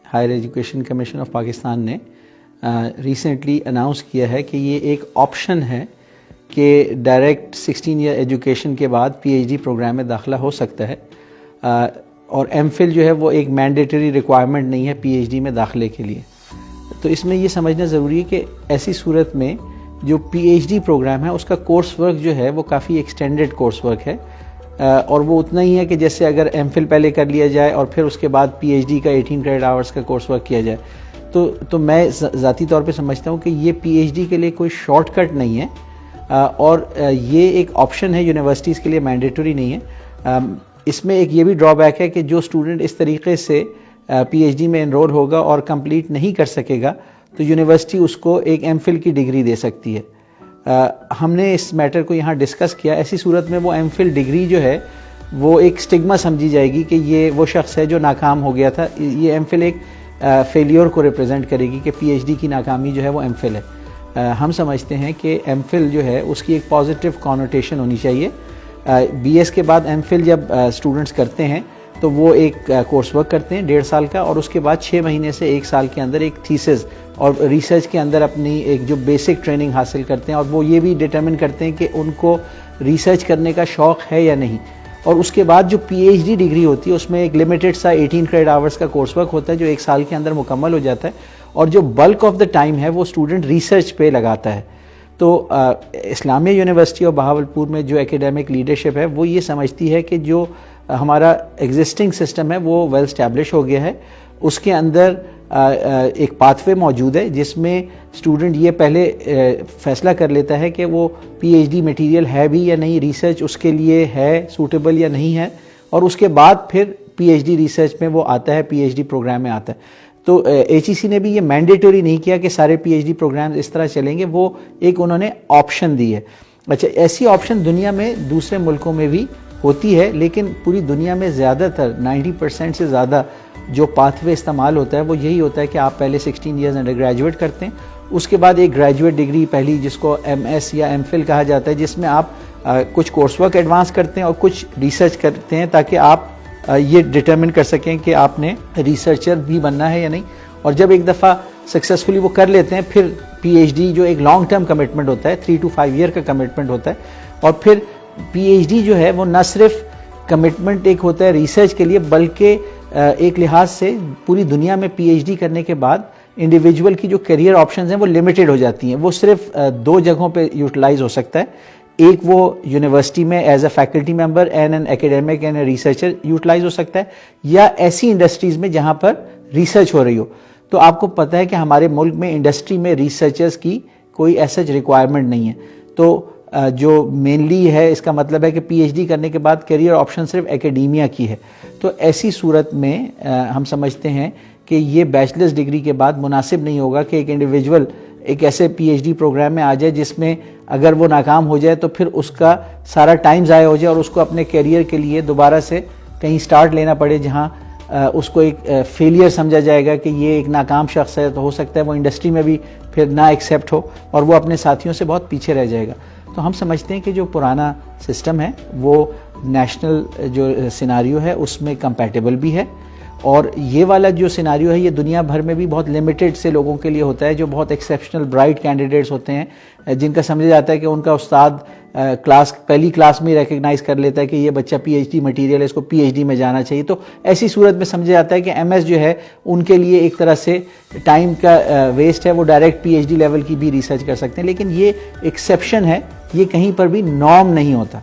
Higher education commission of Pakistan نے recently announce کیا ہے کہ یہ ایک آپشن ہے کہ ڈائریکٹ 16 ایئر ایجوکیشن کے بعد پی ایچ ڈی پروگرام میں داخلہ ہو سکتا ہے، اور ایم فل جو ہے وہ ایک مینڈیٹری ریکوائرمنٹ نہیں ہے پی ایچ ڈی میں داخلے کے لیے۔ تو اس میں یہ سمجھنا ضروری ہے کہ ایسی صورت میں جو پی ایچ ڈی پروگرام ہے اس کا کورس ورک جو ہے وہ کافی ایکسٹینڈڈ کورس ورک ہے، اور وہ اتنا ہی ہے کہ جیسے اگر ایم فل پہلے کر لیا جائے اور پھر اس کے بعد پی ایچ ڈی کا 18 کریڈٹ آورس کا کورس ورک کیا جائے، تو میں ذاتی طور پہ سمجھتا ہوں کہ یہ پی ایچ ڈی کے لیے کوئی شارٹ کٹ نہیں ہے، اور یہ ایک آپشن ہے یونیورسٹیز کے لیے، مینڈیٹری نہیں ہے۔ اس میں ایک یہ بھی ڈرا بیک ہے کہ جو اسٹوڈنٹ اس طریقے سے پی ایچ ڈی میں انرول ہوگا اور کمپلیٹ نہیں کر سکے گا تو یونیورسٹی اس کو ایک ایم فل کی ڈگری دے سکتی ہے۔ ہم نے اس میٹر کو یہاں ڈسکس کیا۔ ایسی صورت میں وہ ایم فل ڈگری جو ہے وہ ایک سٹگما سمجھی جائے گی کہ یہ وہ شخص ہے جو ناکام ہو گیا تھا۔ یہ ایم فل ایک فیلیور کو ریپرزینٹ کرے گی کہ پی ایچ ڈی کی ناکامی جو ہے وہ ایم فل ہے۔ ہم سمجھتے ہیں کہ ایم فل جو ہے اس کی ایک پازیٹیو کانوٹیشن ہونی چاہیے۔ بی ایس کے بعد ایم فل جب اسٹوڈنٹس کرتے ہیں تو وہ ایک کورس ورک کرتے ہیں 1.5 سال کا، اور اس کے بعد 6 مہینے سے 1 سال کے اندر ایک تھیسس اور ریسرچ کے اندر اپنی ایک جو بیسک ٹریننگ حاصل کرتے ہیں، اور وہ یہ بھی ڈٹرمن کرتے ہیں کہ ان کو ریسرچ کرنے کا شوق ہے یا نہیں۔ اور اس کے بعد جو پی ایچ ڈی ڈگری ہوتی ہے اس میں ایک لمیٹڈ سا 18 کریڈٹ آورس کا کورس ورک ہوتا ہے جو 1 سال کے اندر مکمل ہو جاتا ہے، اور جو بلک آف دا ٹائم ہے وہ اسٹوڈنٹ ریسرچ پہ لگاتا ہے۔ تو اسلامیہ یونیورسٹی اور بہاولپور میں جو ایکیڈیمک لیڈرشپ ہے وہ یہ سمجھتی ہے کہ جو ہمارا ایگزسٹنگ سسٹم ہے وہ ویل اسٹیبلش ہو گیا ہے، اس کے اندر ایک پاتھ وے موجود ہے جس میں اسٹوڈنٹ یہ پہلے فیصلہ کر لیتا ہے کہ وہ پی ایچ ڈی مٹیریل ہے بھی یا نہیں، ریسرچ اس کے لیے ہے سوٹیبل یا نہیں ہے، اور اس کے بعد پھر پی ایچ ڈی ریسرچ میں وہ آتا ہے، پی ایچ ڈی پروگرام میں آتا ہے۔ تو ایچ ای سی نے بھی یہ مینڈیٹوری نہیں کیا کہ سارے پی ایچ ڈی پروگرام اس طرح چلیں گے، وہ ایک انہوں نے آپشن دی ہے۔ اچھا، ایسی آپشن دنیا میں دوسرے ملکوں میں بھی ہوتی ہے، لیکن پوری دنیا میں زیادہ تر 90% سے زیادہ جو پاتھ وے استعمال ہوتا ہے وہ یہی ہوتا ہے کہ آپ پہلے 16 ایئرز انڈر گریجویٹ کرتے ہیں، اس کے بعد ایک گریجویٹ ڈگری پہلی جس کو ایم ایس یا ایم فل کہا جاتا ہے، جس میں آپ کچھ کورس ورک ایڈوانس کرتے ہیں اور کچھ ریسرچ کرتے ہیں تاکہ آپ یہ ڈٹرمن کر سکیں کہ آپ نے ریسرچر بھی بننا ہے یا نہیں۔ اور جب ایک دفعہ سکسیزفلی وہ کر لیتے ہیں پھر پی ایچ ڈی جو ایک لانگ ٹرم کمٹمنٹ ہوتا ہے، 3 to 5 ایئر کا کمٹمنٹ ہوتا ہے، اور پھر پی ایچ ڈی جو ہے وہ نہ صرف کمٹمنٹ ایک ہوتا ہے ریسرچ کے لیے، بلکہ ایک لحاظ سے پوری دنیا میں پی ایچ ڈی کرنے کے بعد انڈیویجول کی جو کیریئر آپشنز ہیں وہ لمیٹڈ ہو جاتی ہیں، وہ صرف 2 جگہوں پہ یوٹیلائز ہو سکتا ہے۔ ایک وہ یونیورسٹی میں as a faculty member and an academic and a researcher utilize ہو سکتا ہے، یا ایسی انڈسٹریز میں جہاں پر ریسرچ ہو رہی ہو۔ تو آپ کو پتہ ہے کہ ہمارے ملک میں انڈسٹری میں ریسرچرز کی کوئی ایسا ریکوائرمنٹ نہیں ہے، تو جو مینلی ہے اس کا مطلب ہے کہ پی ایچ ڈی کرنے کے بعد کیریئر آپشن صرف ایکیڈیمیا کی ہے۔ تو ایسی صورت میں ہم سمجھتے ہیں کہ یہ بیچلرز ڈگری کے بعد مناسب نہیں ہوگا کہ ایک انڈیویجول ایک ایسے پی ایچ ڈی پروگرام میں آ جائے جس میں اگر وہ ناکام ہو جائے تو پھر اس کا سارا ٹائم ضائع ہو جائے اور اس کو اپنے کیریئر کے لیے دوبارہ سے کہیں سٹارٹ لینا پڑے جہاں اس کو ایک فیلئر سمجھا جائے گا کہ یہ ایک ناکام شخص ہے، تو ہو سکتا ہے وہ انڈسٹری میں بھی پھر نہ ایکسیپٹ ہو اور وہ اپنے ساتھیوں سے بہت پیچھے رہ جائے گا۔ تو ہم سمجھتے ہیں کہ جو پرانا سسٹم ہے وہ نیشنل جو سیناریو ہے اس میں کمپیٹیبل بھی ہے، اور یہ والا جو سیناریو ہے یہ دنیا بھر میں بھی بہت لمیٹڈ سے لوگوں کے لیے ہوتا ہے جو بہت ایکسیپشنل برائٹ کینڈیڈیٹس ہوتے ہیں، جن کا سمجھا جاتا ہے کہ ان کا استاد پہلی کلاس میں ریکگنائز کر لیتا ہے کہ یہ بچہ پی ایچ ڈی مٹیریل ہے، اس کو پی ایچ ڈی میں جانا چاہیے۔ تو ایسی صورت میں سمجھا جاتا ہے کہ ایم ایس جو ہے ان کے لیے ایک طرح سے ٹائم کا ویسٹ ہے، وہ direct P H D level کی بھی ریسرچ کر سکتے ہیں، لیکن یہ ایکسیپشن ہے، یہ کہیں پر بھی نارم نہیں ہوتا۔